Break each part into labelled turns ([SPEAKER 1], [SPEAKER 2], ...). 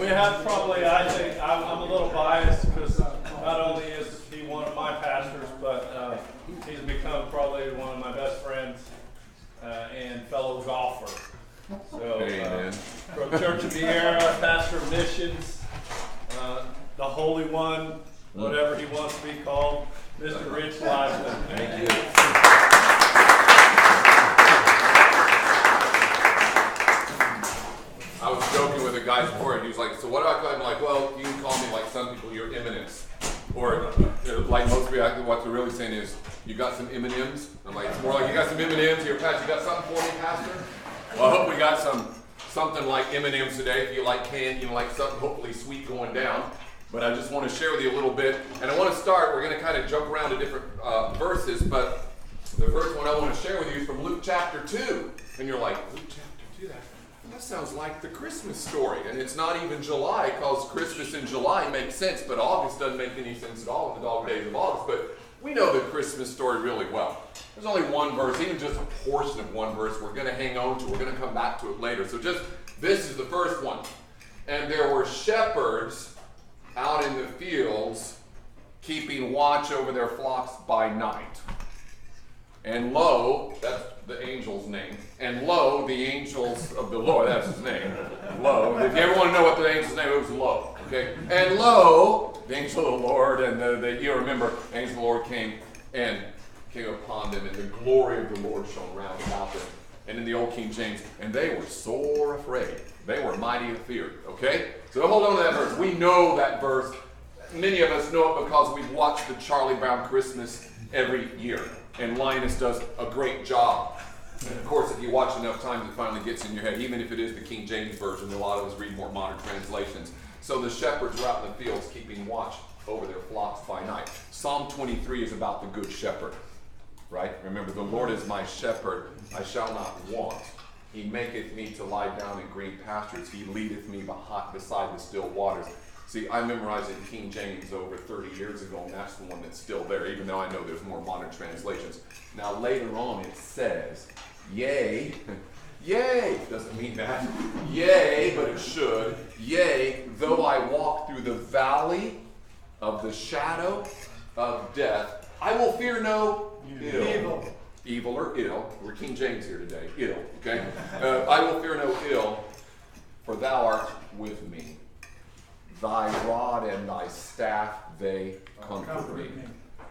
[SPEAKER 1] We have probably, I think, I'm a little biased because not only is he one of my pastors, but he's become probably one of my best friends and fellow golfer. So, from Church of Viera, pastor of missions, the Holy One, whatever he wants to be called, Mr. Rich Leisman.
[SPEAKER 2] Thank you. I was joking with a guy before, and he was like, so what do I call him? I'm like, well, you can call me, like some people, your eminence. Or, like most people, what they're really saying is, you got some M&Ms? I'm like, it's more like, you got some M&Ms, your pastor, you got something for me, pastor? Well, I hope we got something like M&Ms today. If you like candy, like something hopefully sweet going down. But I just want to share with you a little bit. And I want to start, we're going to kind of jump around to different verses, but the first one I want to share with you is from Luke chapter 2. And you're like, Luke chapter 2, that sounds like the Christmas story. And it's not even July, because Christmas in July makes sense, but August doesn't make any sense at all in the dog days of August. But we know the Christmas story really well. There's only one verse, even just a portion of one verse we're going to hang on to. We're going to come back to it later. So just, this is the first one. And there were shepherds out in the fields, keeping watch over their flocks by night. And lo, that's the angel's name. And lo, the angels of the Lord, that's his name. Lo, if you ever want to know what the angel's name is, it was Lo. Okay? And lo, the angel of the Lord, and you remember, the angel of the Lord came upon them, and the glory of the Lord shone round about them. And in the old King James, and they were sore afraid. They were mighty afeared. Okay? So hold on to that verse. We know that verse. Many of us know it because we've watched the Charlie Brown Christmas every year. And Linus does a great job. And of course, if you watch enough times, it finally gets in your head. Even if it is the King James Version, a lot of us read more modern translations. So the shepherds were out in the fields keeping watch over their flocks by night. Psalm 23 is about the good shepherd. Right? Remember, the Lord is my shepherd, I shall not want. He maketh me to lie down in green pastures. He leadeth me beside the still waters. See, I memorized it in King James over 30 years ago, and that's the one that's still there, even though I know there's more modern translations. Now, later on, it says, yea, yea, doesn't mean that. Yea, but it should. Yea, though I walk through the valley of the shadow of death, I will fear no ill. Evil or ill. We're King James here today. Ill, okay? I will fear no ill, for thou art with me. Thy rod and thy staff, they comfort me.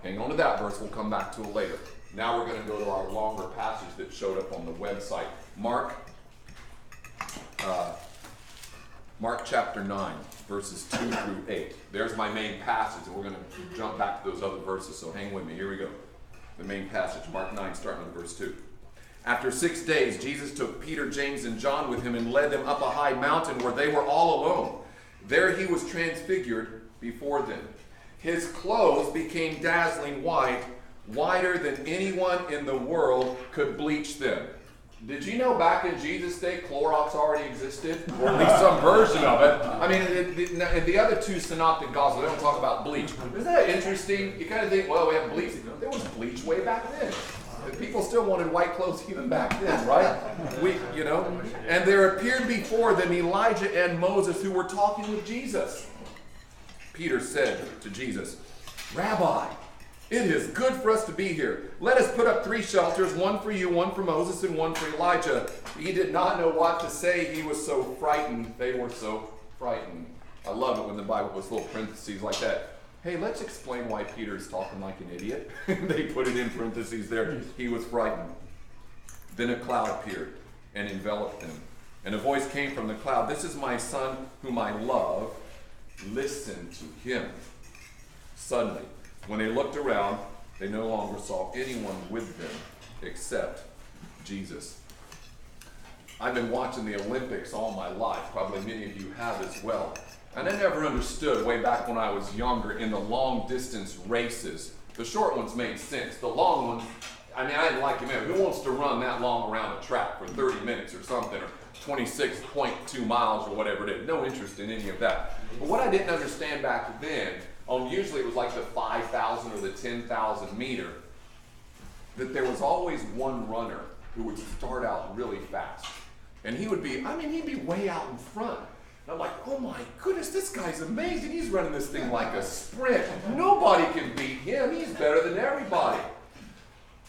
[SPEAKER 2] Hang on to that verse. We'll come back to it later. Now we're going to go to our longer passage that showed up on the website. Mark chapter 9, verses 2 through 8. There's my main passage, and we're going to jump back to those other verses, so hang with me. Here we go. The main passage, Mark 9, starting with verse 2. After 6 days, Jesus took Peter, James, and John with him and led them up a high mountain where they were all alone. There he was transfigured before them. His clothes became dazzling white, whiter than anyone in the world could bleach them. Did you know back in Jesus' day, Clorox already existed? Or at least some version of it. I mean, the other two synoptic gospels, they don't talk about bleach. Isn't that interesting? You kind of think, well, we have bleach. There was bleach way back then. People still wanted white clothes even back then, right? And there appeared before them Elijah and Moses, who were talking with Jesus. Peter said to Jesus, Rabbi, it is good for us to be here. Let us put up 3 shelters, one for you, one for Moses, and one for Elijah. He did not know what to say. He was so frightened. They were so frightened. I love it when the Bible puts little parentheses like that. Hey, let's explain why Peter is talking like an idiot. They put it in parentheses there. He was frightened. Then a cloud appeared and enveloped them. And a voice came from the cloud, This is my son whom I love. Listen to him. Suddenly, when they looked around, they no longer saw anyone with them except Jesus. I've been watching the Olympics all my life. Probably many of you have as well. And I never understood way back when I was younger in the long distance races. The short ones made sense. The long ones, I didn't like him. Who wants to run that long around a track for 30 minutes or something, or 26.2 miles or whatever it is? No interest in any of that. But what I didn't understand back then, usually it was like the 5,000 or the 10,000 meter, that there was always one runner who would start out really fast. And he would be, he'd be way out in front. And I'm like, oh my goodness, this guy's amazing. He's running this thing like a sprint. Nobody can beat him. He's better than everybody.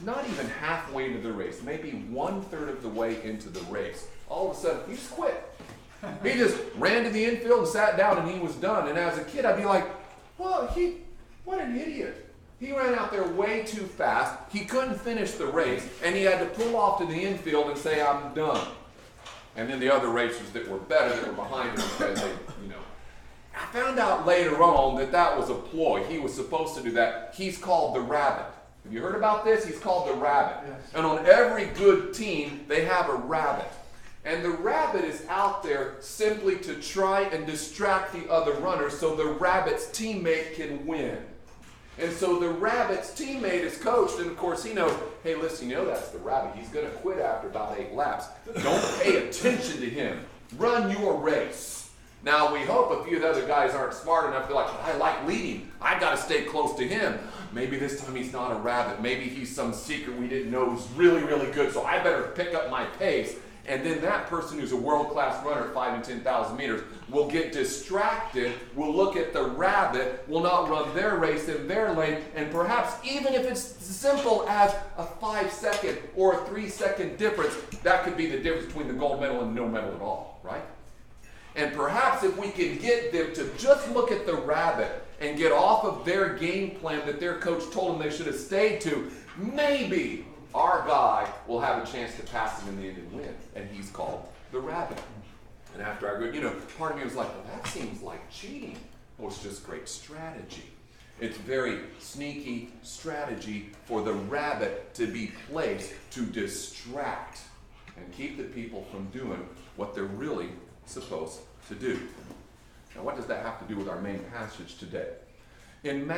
[SPEAKER 2] Not even halfway into the race, maybe 1/3 of the way into the race, all of a sudden, he just quit. He just ran to the infield and sat down, and he was done. And as a kid, I'd be like, well, what an idiot. He ran out there way too fast. He couldn't finish the race, and he had to pull off to the infield and say, I'm done. And then the other racers that were better, that were behind him, because they, I found out later on that was a ploy. He was supposed to do that. He's called the rabbit. Have you heard about this? He's called the rabbit. Yes. And on every good team, they have a rabbit. And the rabbit is out there simply to try and distract the other runners so the rabbit's teammate can win. And so the rabbit's teammate is coached, and of course he knows, hey, listen, that's the rabbit. He's going to quit after about 8 laps. Don't pay attention to him. Run your race. Now, we hope a few of the other guys aren't smart enough. They're like, I like leading. I got to stay close to him. Maybe this time he's not a rabbit. Maybe he's some secret we didn't know who's really, really good, so I better pick up my pace. And then that person who's a world-class runner at 5,000 and 10,000 meters will get distracted, will look at the rabbit, will not run their race in their lane, and perhaps even if it's simple as a 5-second or a 3-second difference, that could be the difference between the gold medal and no medal at all, right? And perhaps if we can get them to just look at the rabbit and get off of their game plan that their coach told them they should have stayed to, maybe our guy will have a chance to pass him in the end and win. And he's called the rabbit. And after I read, part of me was like, well, that seems like cheating. Well, it's just great strategy. It's very sneaky strategy for the rabbit to be placed to distract and keep the people from doing what they're really supposed to do. Now, what does that have to do with our main passage today? In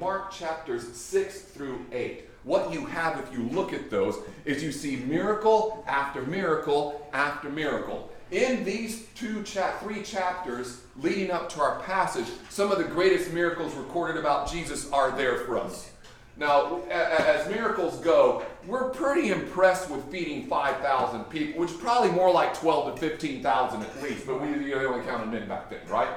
[SPEAKER 2] Mark chapters 6 through 8, what you have if you look at those is you see miracle after miracle after miracle. In these 3 chapters leading up to our passage, some of the greatest miracles recorded about Jesus are there for us. Now, as miracles go, we're pretty impressed with feeding 5,000 people, which is probably more like 12 to 15,000 at least, but we only counted men back then, right?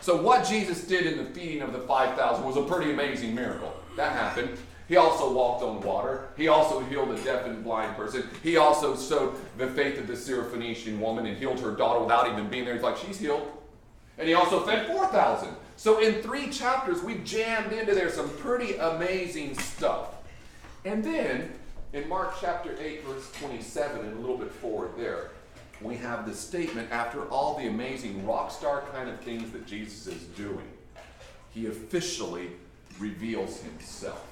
[SPEAKER 2] So what Jesus did in the feeding of the 5,000 was a pretty amazing miracle. That happened. He also walked on water. He also healed a deaf and blind person. He also showed the faith of the Syrophoenician woman and healed her daughter without even being there. He's like, she's healed. And he also fed 4,000. So in 3 chapters, we jammed into there some pretty amazing stuff. And then, in Mark chapter 8, verse 27, and a little bit forward there, we have the statement, after all the amazing rock star kind of things that Jesus is doing, he officially reveals himself.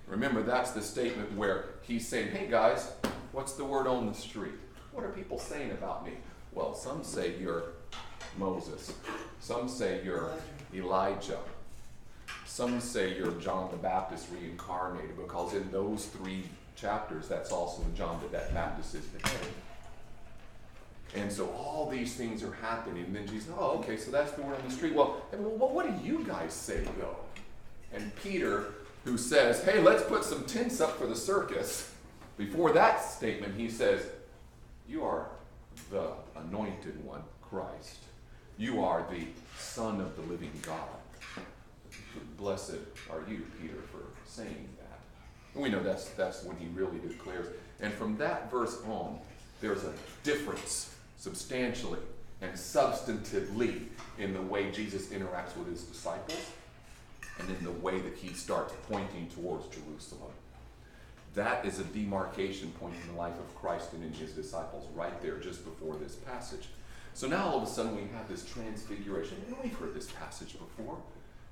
[SPEAKER 2] Remember, that's the statement where he's saying, hey guys, what's the word on the street? What are people saying about me? Well, some say you're Moses. Some say you're Elijah. Some say you're John the Baptist reincarnated, because in those 3 chapters, that's also John the Baptist is beheaded. And so all these things are happening, and then Jesus, oh, okay, so that's the word on the street. Well, what do you guys say, though? And Peter, who says, hey, let's put some tents up for the circus, before that statement, he says, you are the anointed one, Christ. You are the Son of the living God. Blessed are you, Peter, for saying that. And we know that's when he really declares. And from that verse on, there's a difference substantially and substantively in the way Jesus interacts with his disciples and in the way that he starts pointing towards Jerusalem. That is a demarcation point in the life of Christ and in his disciples right there just before this passage. So now all of a sudden we have this transfiguration. And we've heard this passage before.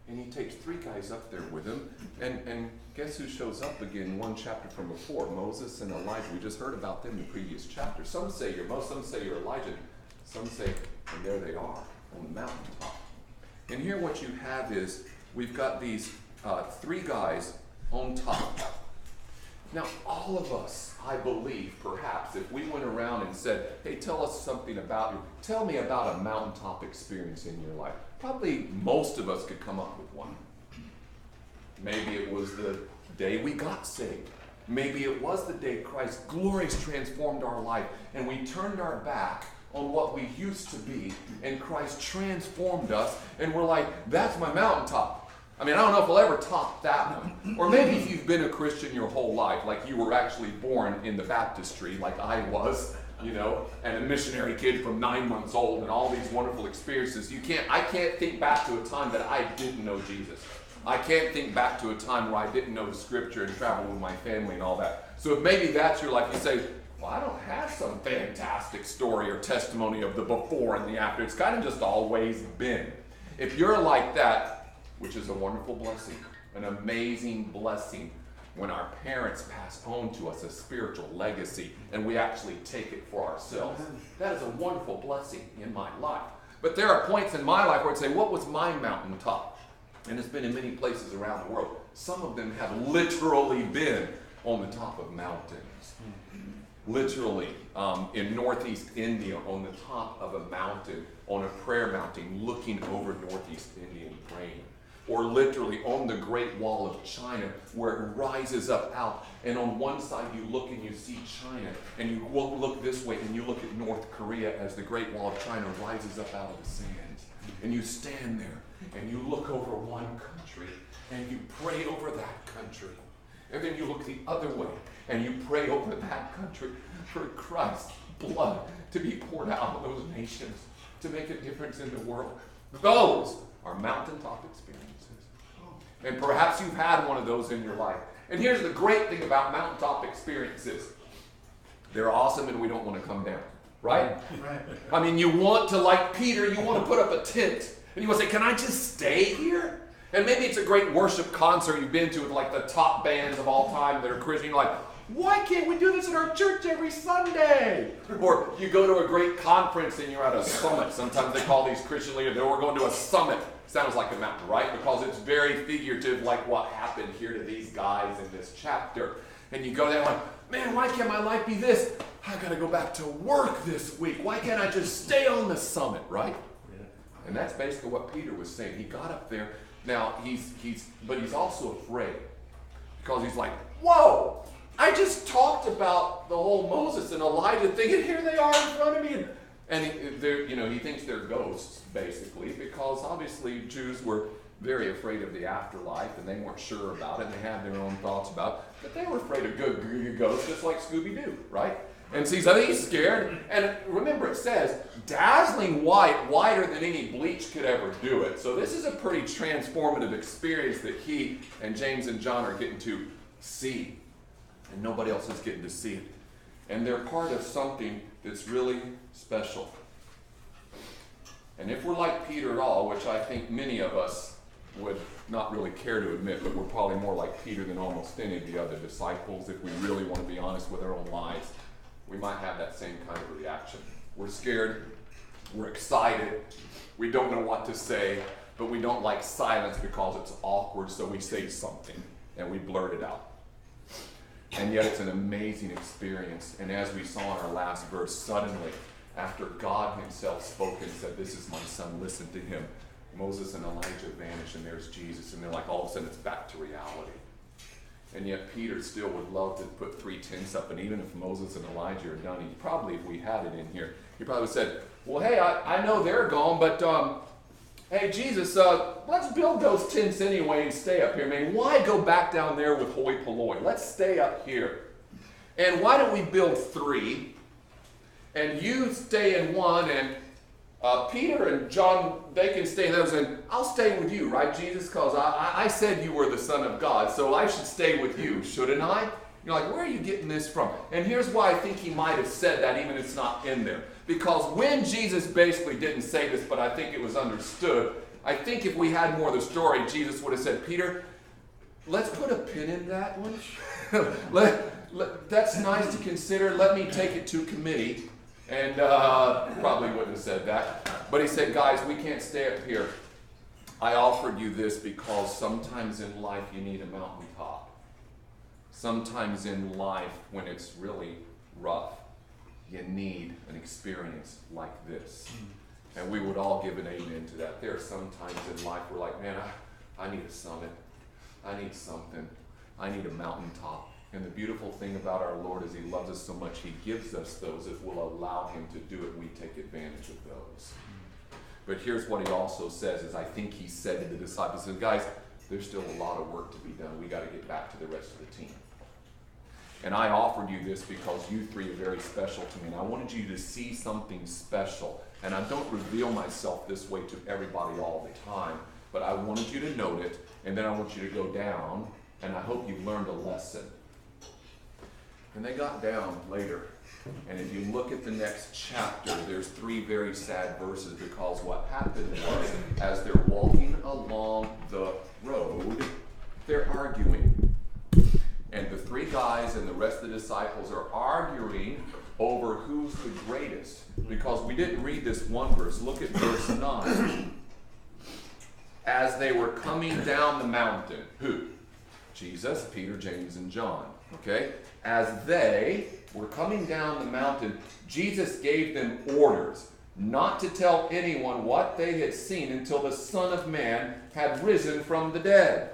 [SPEAKER 2] And he takes 3 guys up there with him. And guess who shows up again 1 chapter from before? Moses and Elijah. We just heard about them in the previous chapter. Some say you're Moses, some say you're Elijah. Some say, and there they are on the mountaintop. And here what you have is, we've got these 3 guys on top. Now, all of us, I believe, perhaps, if we went around and said, hey, tell us something about you. Tell me about a mountaintop experience in your life. Probably most of us could come up with one. Maybe it was the day we got saved. Maybe it was the day Christ's glories transformed our life and we turned our back on what we used to be, and Christ transformed us, and we're like, that's my mountaintop. I mean, I don't know if we'll ever top that one. Or maybe if you've been a Christian your whole life, like you were actually born in the baptistry, like I was, you know, and a missionary kid from 9 months old, and all these wonderful experiences. I can't think back to a time that I didn't know Jesus. I can't think back to a time where I didn't know the scripture and travel with my family and all that. So if maybe that's your life, you say, well, I don't have some fantastic story or testimony of the before and the after. It's kind of just always been. If you're like that, which is a wonderful blessing, an amazing blessing, when our parents pass on to us a spiritual legacy and we actually take it for ourselves. That is a wonderful blessing in my life. But there are points in my life where I'd say, what was my mountaintop? And it's been in many places around the world. Some of them have literally been on the top of mountains. Literally, in northeast India, on the top of a mountain, on a prayer mountain, looking over northeast India and praying. Or literally on the Great Wall of China, where it rises up out, and on one side you look and you see China, and you look this way and you look at North Korea as the Great Wall of China rises up out of the sands. And you stand there and you look over one country and you pray over that country. And then you look the other way and you pray over that country for Christ's blood to be poured out on those nations to make a difference in the world. Those are mountaintop experiences. And perhaps you've had one of those in your life. And here's the great thing about mountaintop experiences. They're awesome and we don't want to come down. Right? Right. I mean, you want to, like Peter, you want to put up a tent. And you want to say, can I just stay here? And maybe it's a great worship concert you've been to with like the top bands of all time that are Christian. You're like, why can't we do this in our church every Sunday? Or you go to a great conference and you're at a summit. Sometimes they call these Christian leaders, we're going to a summit. Sounds like a mountain, right? Because it's very figurative, like what happened here to these guys in this chapter. And you go there like, man, why can't my life be this? I got to go back to work this week. Why can't I just stay on the summit, right? Yeah. And that's basically what Peter was saying. He got up there. Now, but he's also afraid. Because he's like, whoa, I just talked about the whole Moses and Elijah thing, and here they are in front of me. And he thinks they're ghosts, basically, because obviously Jews were very afraid of the afterlife, and they weren't sure about it, and they had their own thoughts about it. But they were afraid of good ghosts, just like Scooby-Doo, right? And see, so he's scared. And remember, it says, dazzling white, whiter than any bleach could ever do it. So this is a pretty transformative experience that he and James and John are getting to see. And nobody else is getting to see it. And they're part of something that's really special. And if we're like Peter at all, which I think many of us would not really care to admit, but we're probably more like Peter than almost any of the other disciples, if we really want to be honest with our own lives, we might have that same kind of reaction. We're scared, we're excited, we don't know what to say, but we don't like silence because it's awkward, so we say something and we blurt it out. And yet it's an amazing experience. And as we saw in our last verse, suddenly, after God himself spoke and said, this is my son, listen to him, Moses and Elijah vanish, and there's Jesus, and they're like, all of a sudden it's back to reality. And yet Peter still would love to put 3 tents up, and even if Moses and Elijah are done, he probably, if we had it in here, he probably would have said, well, hey, I know they're gone, but hey, Jesus, let's build those tents anyway and stay up here. I mean, why go back down there with hoi polloi? Let's stay up here. And why don't we build 3, and you stay in one, and Peter and John, they can stay in those, and I'll stay with you, right, Jesus? Because I said you were the Son of God, so I should stay with you, shouldn't I? You're like, where are you getting this from? And here's why I think he might have said that, even if it's not in there. Because when Jesus basically didn't say this, but I think it was understood, I think if we had more of the story, Jesus would have said, Peter, let's put a pin in that one. That's nice to consider. Let me take it to committee. And probably wouldn't have said that. But he said, guys, we can't stay up here. I offered you this because sometimes in life you need a mountaintop. Sometimes in life, when it's really rough, you need an experience like this. And we would all give an amen to that. There are some times in life we're like, man, I need a summit. I need something. I need a mountaintop. And the beautiful thing about our Lord is he loves us so much, he gives us those. If we'll allow him to do it, we take advantage of those. But here's what he also says, is I think he said to the disciples, and guys, there's still a lot of work to be done. We got to get back to the rest of the team. And I offered you this because you three are very special to me, and I wanted you to see something special. And I don't reveal myself this way to everybody all the time, but I wanted you to note it, and then I want you to go down, and I hope you've learned a lesson. And they got down later, and if you look at the next chapter, there's 3 very sad verses, because what happened was, as they're walking along the road, they're arguing. And the 3 guys and the rest of the disciples are arguing over who's the greatest. Because we didn't read this one verse. Look at verse 9. As they were coming down the mountain, who? Jesus, Peter, James, and John. Okay? As they were coming down the mountain, Jesus gave them orders not to tell anyone what they had seen until the Son of Man had risen from the dead.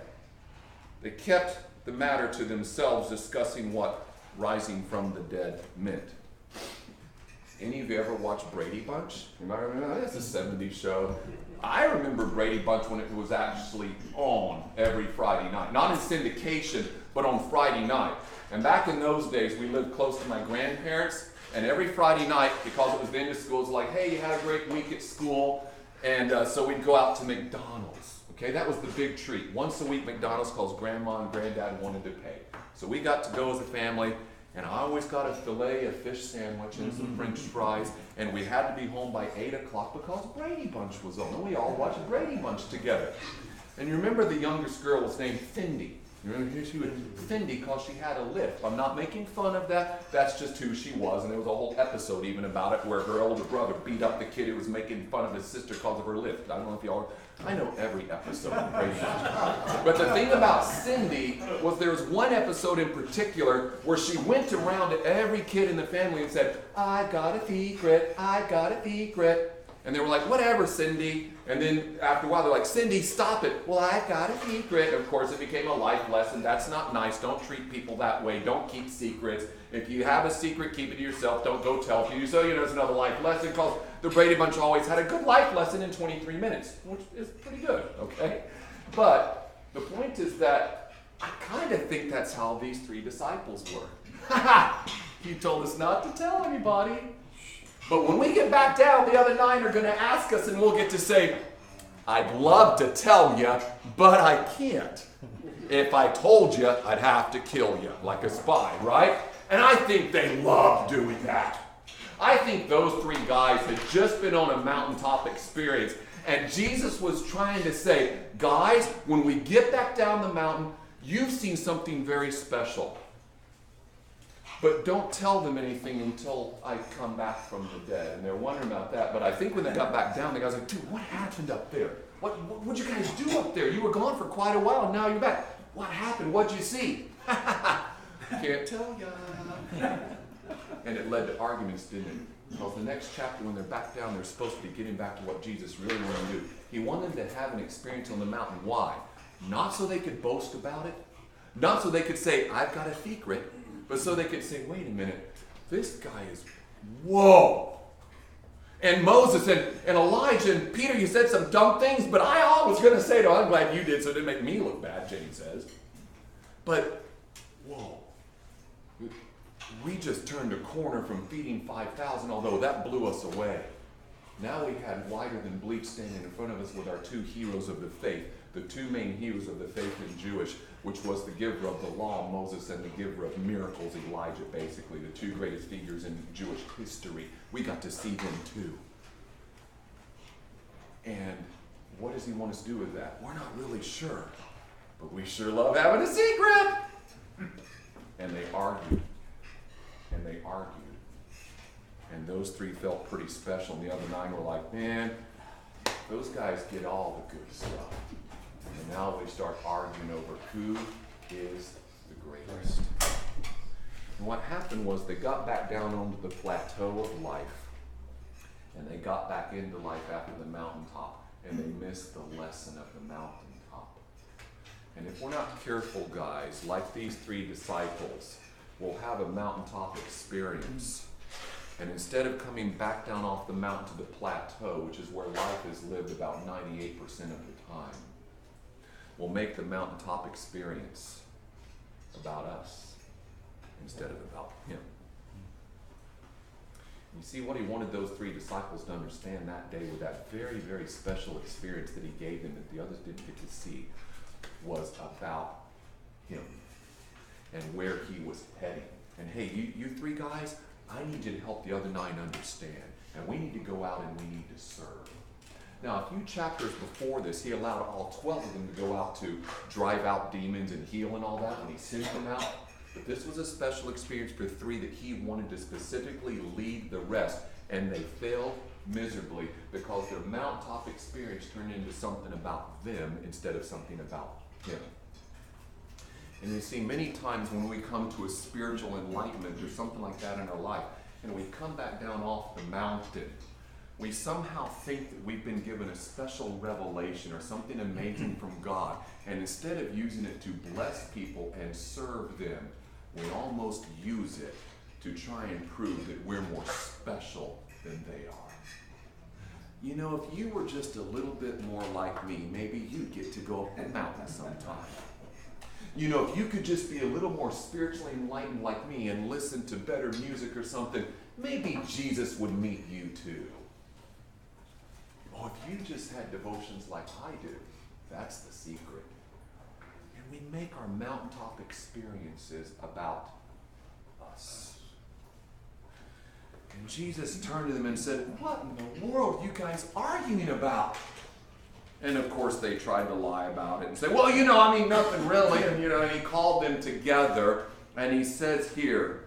[SPEAKER 2] They kept the matter to themselves, discussing what rising from the dead meant. Any of you ever watched Brady Bunch? You might remember that's a 70s show. I remember Brady Bunch when it was actually on every Friday night. Not in syndication, but on Friday night. And back in those days, we lived close to my grandparents, and every Friday night, because it was the end of school, it was like, hey, you had a great week at school, and so we'd go out to McDonald's. Okay, that was the big treat. Once a week, McDonald's, because Grandma and Granddad wanted to pay. So we got to go as a family, and I always got a filet of fish sandwich and some French fries, and we had to be home by 8 o'clock because Brady Bunch was on, and we all watched Brady Bunch together. And you remember the youngest girl was named Cindy. You remember she was Cindy because she had a lisp. I'm not making fun of that. That's just who she was. And there was a whole episode even about it where her older brother beat up the kid who was making fun of his sister because of her lisp. I don't know if y'all... I know every episode of Brady Bunch. But the thing about Cindy was there was one episode in particular where she went around to every kid in the family and said, I got a secret, I got a secret. And they were like, whatever, Cindy. And then after a while, they're like, Cindy, stop it. Well, I got a secret. And of course, it became a life lesson. That's not nice. Don't treat people that way. Don't keep secrets. If you have a secret, keep it to yourself. Don't go tell people. So, there's another life lesson, because the Brady Bunch always had a good life lesson in 23 minutes, which is pretty good, okay? But the point is that I kind of think that's how these 3 disciples were. He told us not to tell anybody. But when we get back down, the other 9 are going to ask us, and we'll get to say, I'd love to tell you, but I can't. If I told you, I'd have to kill you, like a spy, right? And I think they love doing that. I think those 3 guys had just been on a mountaintop experience, and Jesus was trying to say, guys, when we get back down the mountain, you've seen something very special. But don't tell them anything until I come back from the dead. And they're wondering about that. But I think when they got back down, the guy's like, dude, what happened up there? What'd you guys do up there? You were gone for quite a while, and now you're back. What happened? What'd you see? Can't tell ya. And it led to arguments, didn't it? Because the next chapter, when they're back down, they're supposed to be getting back to what Jesus really wanted to do. He wanted them to have an experience on the mountain. Why? Not so they could boast about it. Not so they could say, I've got a secret. But so they could say, wait a minute, this guy is, whoa. And Moses and Elijah and Peter, you said some dumb things, but I was going to say, I'm glad you did, so it didn't make me look bad, Jane says. But, whoa. We just turned a corner from feeding 5,000, although that blew us away. Now we had whiter than bleach standing in front of us with our 2 heroes of the faith, the 2 main heroes of the faith in Jewish, which was the giver of the law, Moses, and the giver of miracles, Elijah, basically, the 2 greatest figures in Jewish history. We got to see them too. And what does he want us to do with that? We're not really sure, but we sure love having a secret. And they argued, and they argued. And those 3 felt pretty special, and the other 9 were like, man, those guys get all the good stuff. And now they start arguing over who is the greatest. And what happened was they got back down onto the plateau of life, and they got back into life after the mountaintop, and they missed the lesson of the mountaintop. And if we're not careful, guys, like these 3 disciples, we'll have a mountaintop experience. And instead of coming back down off the mountain to the plateau, which is where life is lived about 98% of the time, we'll make the mountaintop experience about us instead of about him. You see, what he wanted those 3 disciples to understand that day with that very, very special experience that he gave them that the others didn't get to see was about him and where he was heading. And hey, you 3 guys, I need you to help the other 9 understand. And we need to go out and we need to serve. Now, a few chapters before this, he allowed all 12 of them to go out to drive out demons and heal and all that, and he sent them out. But this was a special experience for 3 that he wanted to specifically lead the rest. And they failed miserably because their mountaintop experience turned into something about them instead of something about him. And you see, many times when we come to a spiritual enlightenment or something like that in our life, and we come back down off the mountain, we somehow think that we've been given a special revelation or something amazing from God. And instead of using it to bless people and serve them, we almost use it to try and prove that we're more special than they are. You know, if you were just a little bit more like me, maybe you'd get to go up the mountain sometime. You know, if you could just be a little more spiritually enlightened like me and listen to better music or something, maybe Jesus would meet you too. Oh, if you just had devotions like I do, that's the secret. And we make our mountaintop experiences about us. And Jesus turned to them and said, "What in the world are you guys arguing about?" And of course they tried to lie about it and say, "Well, nothing really." And he called them together and he says here,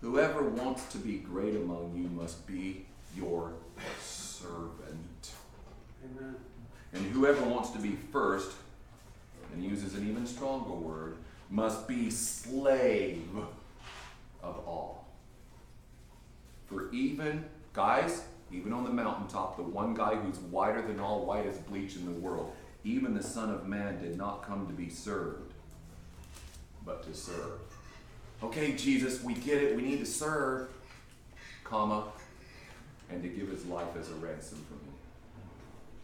[SPEAKER 2] "Whoever wants to be great among you must be your servant.
[SPEAKER 3] Amen.
[SPEAKER 2] And whoever wants to be first," and he uses an even stronger word, "must be slave of all. For even on the mountaintop, the one guy who's whiter than all white as bleach in the world, even the Son of Man did not come to be served, but to serve." Okay, Jesus, we get it. We need to serve, and to give his life as a ransom for me.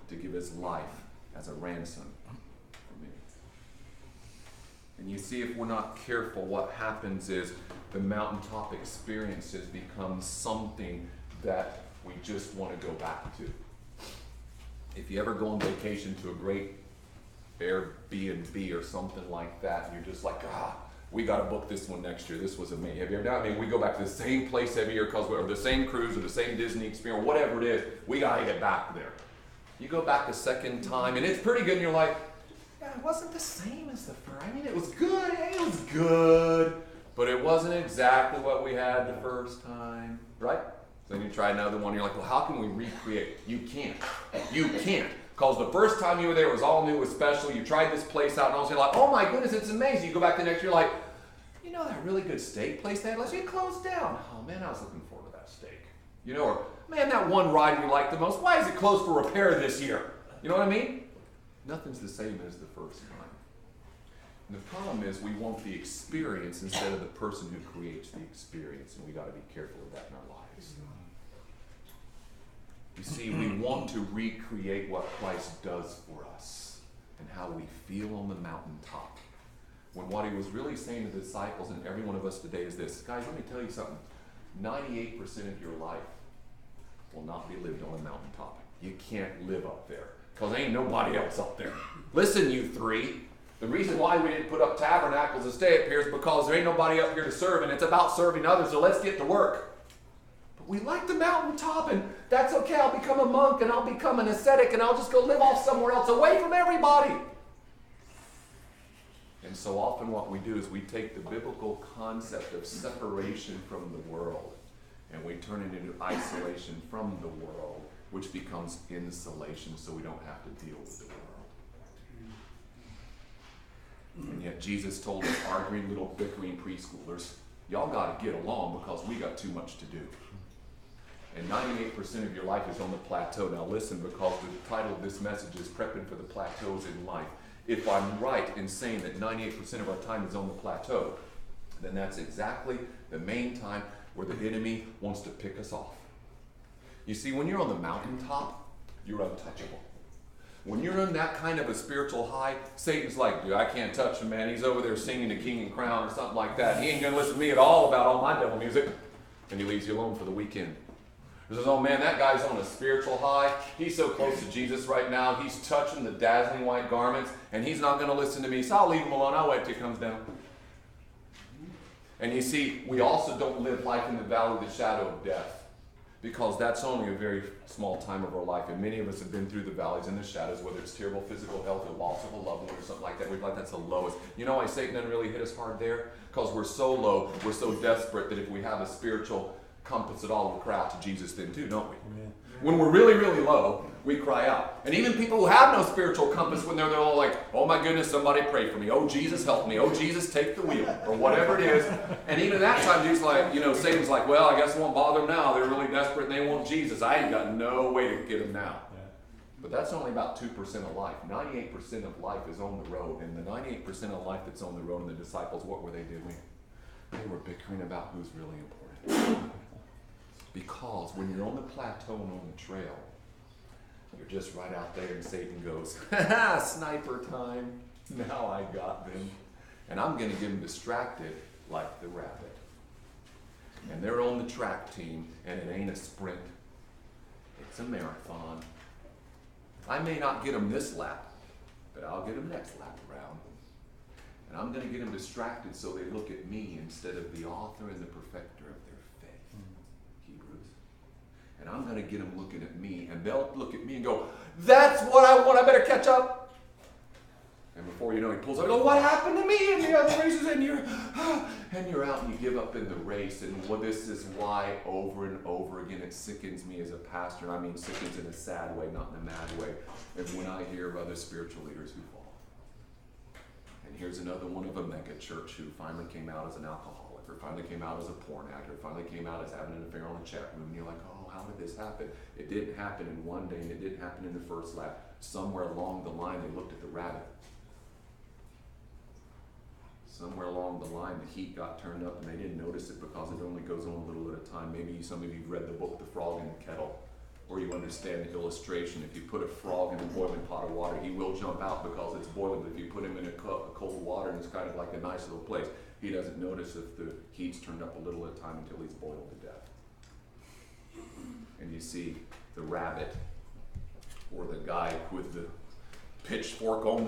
[SPEAKER 2] To give his life as a ransom for me. And you see, if we're not careful, what happens is the mountaintop experiences become something that we just want to go back to. If you ever go on vacation to a great Airbnb or something like that, and you're just like, we got to book this one next year. This was amazing. Have you ever done it? We go back to the same place every year because we're the same cruise or the same Disney experience, or whatever it is. We got to get back there. You go back the second time, and it's pretty good, and you're like, yeah, it wasn't the same as the first. I mean, it was good. It was good. But it wasn't exactly what we had the first time, right? So then you try another one, and you're like, well, how can we recreate? You can't. You can't. Because the first time you were there, it was all new, it was special. You tried this place out, and all of a sudden you're like, oh my goodness, it's amazing. You go back the next year, like, that really good steak place they had last year, it closed down. Oh man, I was looking forward to that steak. Or man, that one ride we liked the most, why is it closed for repair this year? You know what I mean? Nothing's the same as the first time. And the problem is we want the experience instead of the person who creates the experience, and we got to be careful of that in our lives. You see, we want to recreate what Christ does for us and how we feel on the mountaintop. When what he was really saying to the disciples and every one of us today is this: guys, let me tell you something. 98% of your life will not be lived on a mountaintop. You can't live up there because ain't nobody else up there. Listen, you 3. The reason why we didn't put up tabernacles and stay up here is because there ain't nobody up here to serve, and it's about serving others, so let's get to work. But we like the mountaintop, and that's okay. I'll become a monk, and I'll become an ascetic, and I'll just go live off somewhere else away from everybody. And so often what we do is we take the biblical concept of separation from the world and we turn it into isolation from the world, which becomes insulation so we don't have to deal with the world. And yet Jesus told us, arguing little bickering preschoolers, y'all got to get along because we got too much to do. And 98% of your life is on the plateau. Now listen, because the title of this message is Prepping for the Plateaus in Life. if I'm right in saying that 98% of our time is on the plateau, then that's exactly the main time where the enemy wants to pick us off. You see, when you're on the mountaintop, you're untouchable. When you're in that kind of a spiritual high, Satan's like, dude, I can't touch him, man. He's over there singing the King and Crown or something like that. He ain't going to listen to me at all about all my devil music. And he leaves you alone for the weekend. He says, oh man, that guy's on a spiritual high. He's so close to Jesus right now. He's touching the dazzling white garments, and he's not going to listen to me, so I'll leave him alone. I'll wait till he comes down. And you see, we also don't live life in the valley of the shadow of death, because that's only a very small time of our life. And many of us have been through the valleys and the shadows, whether it's terrible physical health or loss of a loved one or something like that. We're like, that's the lowest. You know why Satan doesn't really hit us hard there? Because we're so low, we're so desperate that if we have a spiritual compass at all, we'll cry out to Jesus then too, don't we? Amen. When we're really, really low, we cry out. And even people who have no spiritual compass, when they're all like, oh my goodness, somebody pray for me. Oh, Jesus, help me. Oh, Jesus, take the wheel. Or whatever it is. And even at that time, Jesus like, Satan's like, well, I guess I won't bother them now. They're really desperate and they want Jesus. I ain't got no way to get them now. Yeah. But that's only about 2% of life. 98% of life is on the road. And the 98% of life that's on the road, and the disciples, what were they doing? They were bickering about who's really important. Because when you're on the plateau and on the trail, you're just right out there and Satan goes, ha, sniper time. Now I got them. And I'm going to get them distracted like the rabbit. And they're on the track team, and it ain't a sprint. It's a marathon. I may not get them this lap, but I'll get them next lap around. And I'm going to get them distracted so they look at me instead of the author and the perfecter of their faith. Hebrews. And I'm going to get them looking at me, and they'll look at me and go, that's what I want, I better catch up. And before you know, he pulls out, oh, what happened to me in the other races? And you're out and you give up in the race. And this is why over and over again it sickens me as a pastor. And I mean sickens in a sad way, not in a mad way. And when I hear of other spiritual leaders who fall. And here's another one of a mega church who finally came out as an alcoholic, or finally came out as a porn actor, or finally came out as having an affair on a chat room. And you're like, oh, how did this happen? It didn't happen in one day, and it didn't happen in the first lap. Somewhere along the line, they looked at the rabbit. Somewhere along the line, the heat got turned up, and they didn't notice it because it only goes on a little at a time. Maybe some of you read the book, The Frog in the Kettle, or you understand the illustration. If you put a frog in a boiling pot of water, he will jump out because it's boiling. But if you put him in a cold water, and it's kind of like a nice little place, he doesn't notice if the heat's turned up a little at a time until he's boiled to death. And you see the rabbit, or the guy with the pitchfork on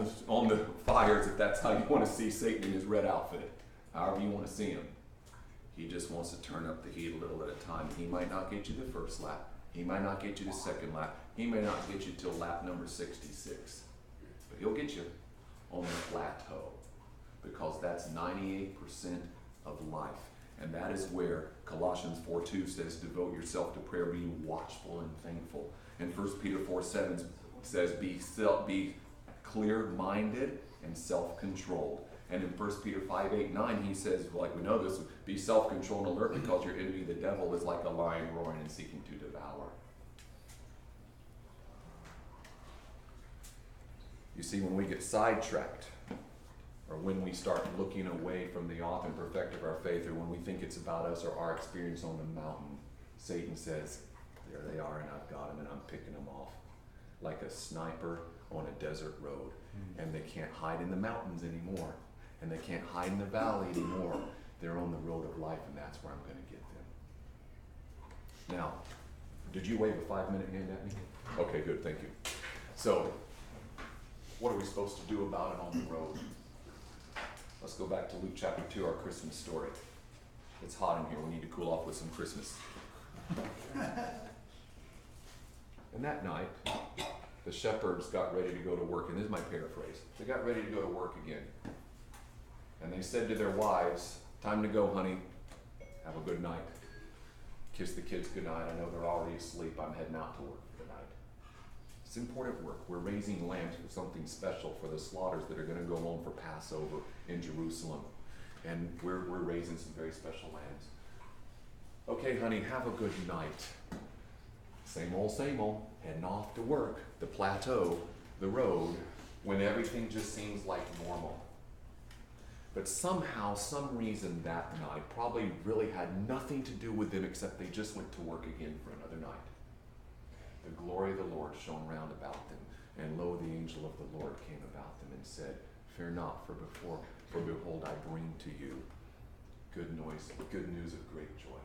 [SPEAKER 2] the fires, if that's how you want to see Satan in his red outfit, however you want to see him. He just wants to turn up the heat a little at a time. He might not get you the first lap. He might not get you the second lap. He may not get you till lap number 66. But he'll get you on the plateau, because that's 98% of life. And that is where Colossians 4:2 says, devote yourself to prayer, being watchful and thankful. And 1 Peter 4:7 says, be clear-minded and self-controlled. And in 1 Peter 5:8-9, he says, like we know this, be self-controlled and alert, because your enemy, the devil, is like a lion roaring and seeking to devour. You see, when we get sidetracked, or when we start looking away from the author and perfecter of our faith, or when we think it's about us or our experience on the mountain, Satan says, there they are, and I've got them, and I'm picking them off like a sniper on a desert road. And they can't hide in the mountains anymore, and they can't hide in the valley anymore. They're on the road of life, and that's where I'm going to get them. Now, did you wave a 5-minute hand at me? Okay, good, thank you. So, what are we supposed to do about it on the road? Let's go back to Luke chapter 2, our Christmas story. It's hot in here. We need to cool off with some Christmas. And that night, the shepherds got ready to go to work. And this is my paraphrase. They got ready to go to work again. And they said to their wives, time to go, honey. Have a good night. Kiss the kids goodnight. I know they're already asleep. I'm heading out to work for the night. It's important work. We're raising lambs for something special, for the slaughters that are going to go on for Passover in Jerusalem. And we're raising some very special lambs. Okay, honey, have a good night. Same old, heading off to work. The plateau, the road,
[SPEAKER 3] when everything just seems like normal. But somehow, some reason that night probably really had nothing to do with them except they just went to work again for another night. The glory of the Lord shone round about them, and lo, the angel of the Lord came about them and said, Fear not, for behold, I bring to you good news of great joy.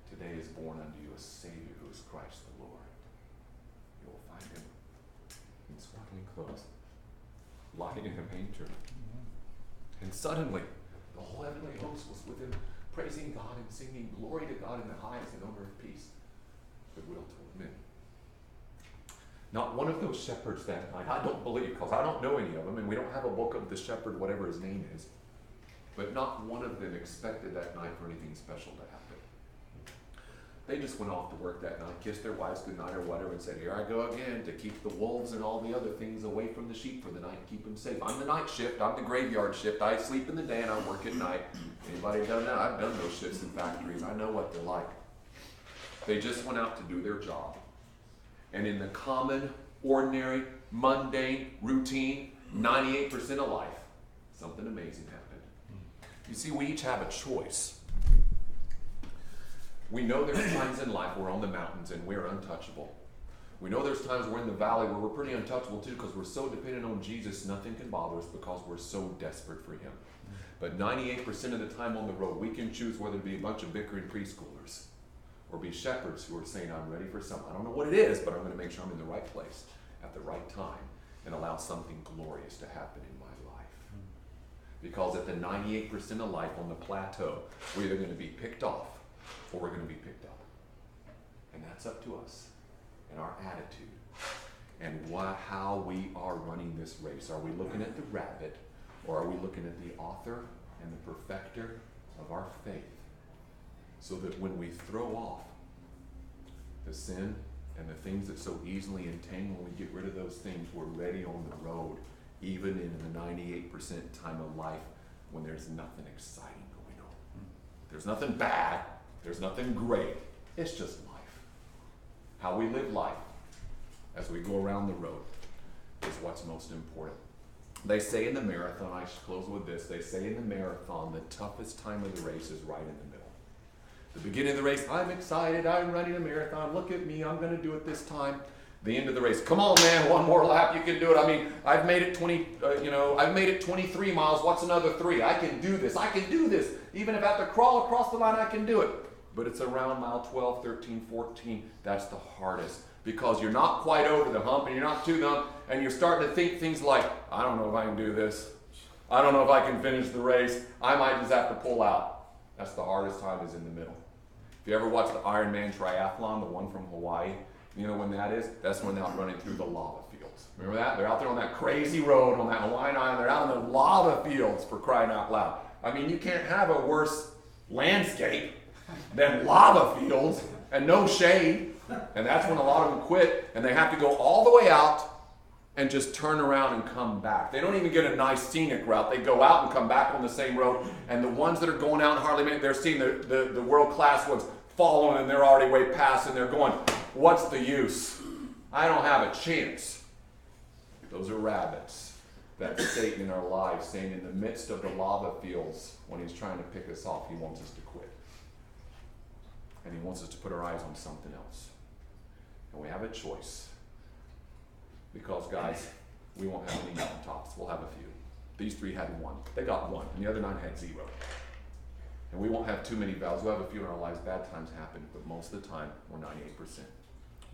[SPEAKER 3] Today is born unto you a Savior who is Christ the Lord. You will find him in swaddling clothes, lying in a manger. And suddenly, the whole heavenly host was with him, praising God and singing glory to God in the highest, and on earth peace, goodwill toward men. Not one of those shepherds that night, I don't believe, because I don't know any of them, and we don't have a book of the shepherd, whatever his name is, but not one of them expected that night for anything special to happen. They just went off to work that night, kissed their wives goodnight or whatever, and said, Here I go again to keep the wolves and all the other things away from the sheep for the night, keep them safe. I'm the night shift, I'm the graveyard shift. I sleep in the day and I work at night. Anybody done that? I've done those shifts in factories. I know what they're like. They just went out to do their job. And in the common, ordinary, mundane, routine, 98% of life, something amazing happened. You see, we each have a choice. We know there's times in life we're on the mountains and we're untouchable. We know there's times we're in the valley where we're pretty untouchable too, because we're so dependent on Jesus, nothing can bother us because we're so desperate for him. But 98% of the time on the road, we can choose whether to be a bunch of bickering preschoolers or be shepherds who are saying, I'm ready for something. I don't know what it is, but I'm going to make sure I'm in the right place at the right time and allow something glorious to happen in my life. Because at the 98% of life on the plateau, we're either going to be picked off or we're going to be picked up. And that's up to us and our attitude and how we are running this race. Are we looking at the rabbit, or are we looking at the author and the perfecter of our faith? So that when we throw off the sin and the things that so easily entangle, when we get rid of those things, we're ready on the road, even in the 98% time of life when there's nothing exciting going on. There's nothing bad. There's nothing great. It's just life. How we live life as we go around the road is what's most important. They say in the marathon, I should close with this, they say in the marathon, the toughest time of the race is right in the middle. The beginning of the race, I'm excited, I'm running a marathon, look at me, I'm going to do it this time. The end of the race, come on man, one more lap, you can do it. I mean, I've made it 23 miles, what's another 3? I can do this. Even if I have to crawl across the line, I can do it. But it's around mile 12, 13, 14, that's the hardest. Because you're not quite over the hump and you're not to the hump, and you're starting to think things like, I don't know if I can do this. I don't know if I can finish the race. I might just have to pull out. That's the hardest time, is in the middle. If you ever watch the Ironman triathlon, the one from Hawaii, you know when that is? That's when they're out running through the lava fields. Remember that? They're out there on that crazy road on that Hawaiian island. They're out in the lava fields, for crying out loud. I mean, you can't have a worse landscape than lava fields and no shade. And that's when a lot of them quit, and they have to go all the way out and just turn around and come back. They don't even get a nice scenic route. They go out and come back on the same road, and the ones that are going out and hardly make it, they're seeing the world-class ones following, and they're already way past, and they're going, what's the use? I don't have a chance. Those are rabbits. That's Satan in our lives, saying in the midst of the lava fields, when he's trying to pick us off, he wants us to quit. And he wants us to put our eyes on something else. And we have a choice. Because, guys, we won't have any mountaintops. We'll have a few. These 3 had 1. They got 1, and the other 9 had 0. And we won't have too many valleys. We'll have a few in our lives. Bad times happen, but most of the time, we're 98%.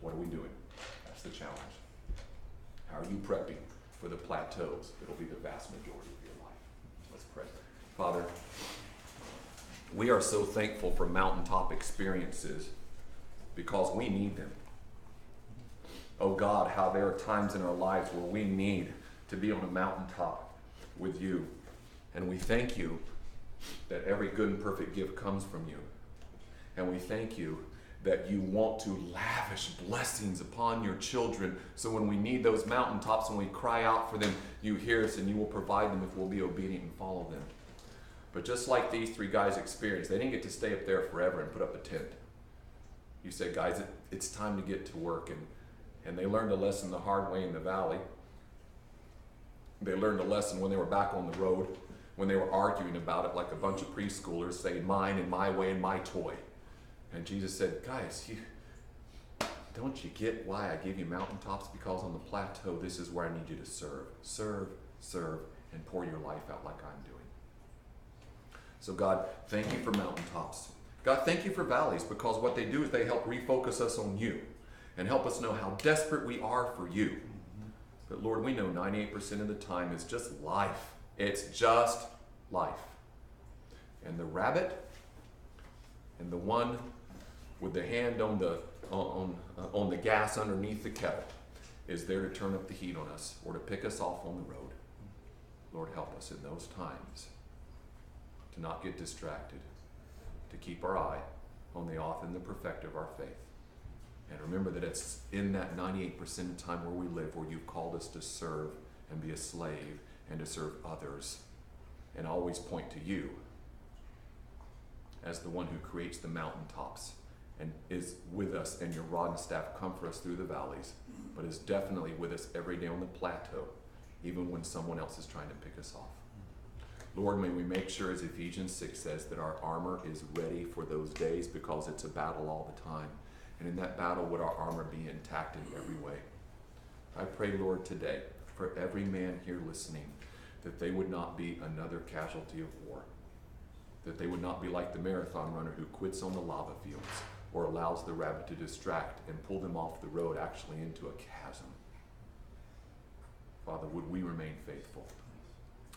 [SPEAKER 3] What are we doing? That's the challenge. How are you prepping for the plateaus that'll be the vast majority of your life? Let's pray. Father, we are so thankful for mountaintop experiences because we need them. Oh God, how there are times in our lives where we need to be on a mountaintop with you. And we thank you that every good and perfect gift comes from you. And we thank you that you want to lavish blessings upon your children. So when we need those mountaintops, when we cry out for them, you hear us and you will provide them if we'll be obedient and follow them. But just like these 3 guys experienced, they didn't get to stay up there forever and put up a tent. You said, guys, it's time to get to work. And they learned a lesson the hard way in the valley. They learned a lesson when they were back on the road, when they were arguing about it like a bunch of preschoolers saying mine and my way and my toy. And Jesus said, guys, don't you get why I give you mountaintops? Because on the plateau, this is where I need you to serve. Serve, serve, and pour your life out like I'm doing. So God, thank you for mountaintops. God, thank you for valleys, because what they do is they help refocus us on you and help us know how desperate we are for you. But Lord, we know 98% of the time is just life. It's just life. And the rabbit and the one with the hand on the gas underneath the kettle is there to turn up the heat on us or to pick us off on the road. Lord, help us in those times to not get distracted, to keep our eye on the author and the perfecter of our faith. And remember that it's in that 98% of the time where we live where you've called us to serve and be a slave and to serve others, and always point to you as the one who creates the mountaintops and is with us, and your rod and staff comfort us through the valleys, but is definitely with us every day on the plateau, even when someone else is trying to pick us off. Lord, may we make sure, as Ephesians 6 says, that our armor is ready for those days, because it's a battle all the time. And in that battle, would our armor be intact in every way? I pray, Lord, today, for every man here listening, that they would not be another casualty of war, that they would not be like the marathon runner who quits on the lava fields or allows the rabbit to distract and pull them off the road, actually into a chasm. Father, would we remain faithful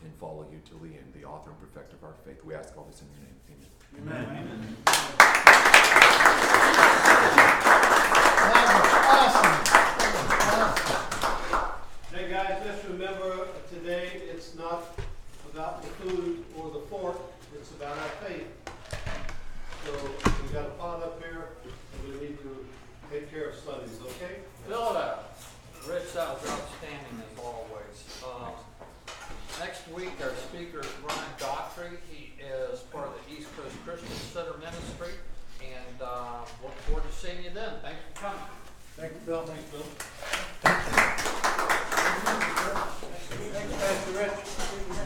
[SPEAKER 3] and follow you till the end, the author and perfecter of our faith? We ask all this in your name. Amen.
[SPEAKER 4] Amen. That was awesome.
[SPEAKER 5] Hey guys, just remember today it's not about the food or the fork, it's about our faith. So we got a pot up here and we need to take care of studies, okay?
[SPEAKER 4] Fill it up. Rich, that was outstanding as always. Next week our speaker is Brian Daughtry. He is part of the East Coast Christian Center Ministry, and look forward to seeing you then. Thanks for coming.
[SPEAKER 5] Thank you, Bill. Thanks, Bill.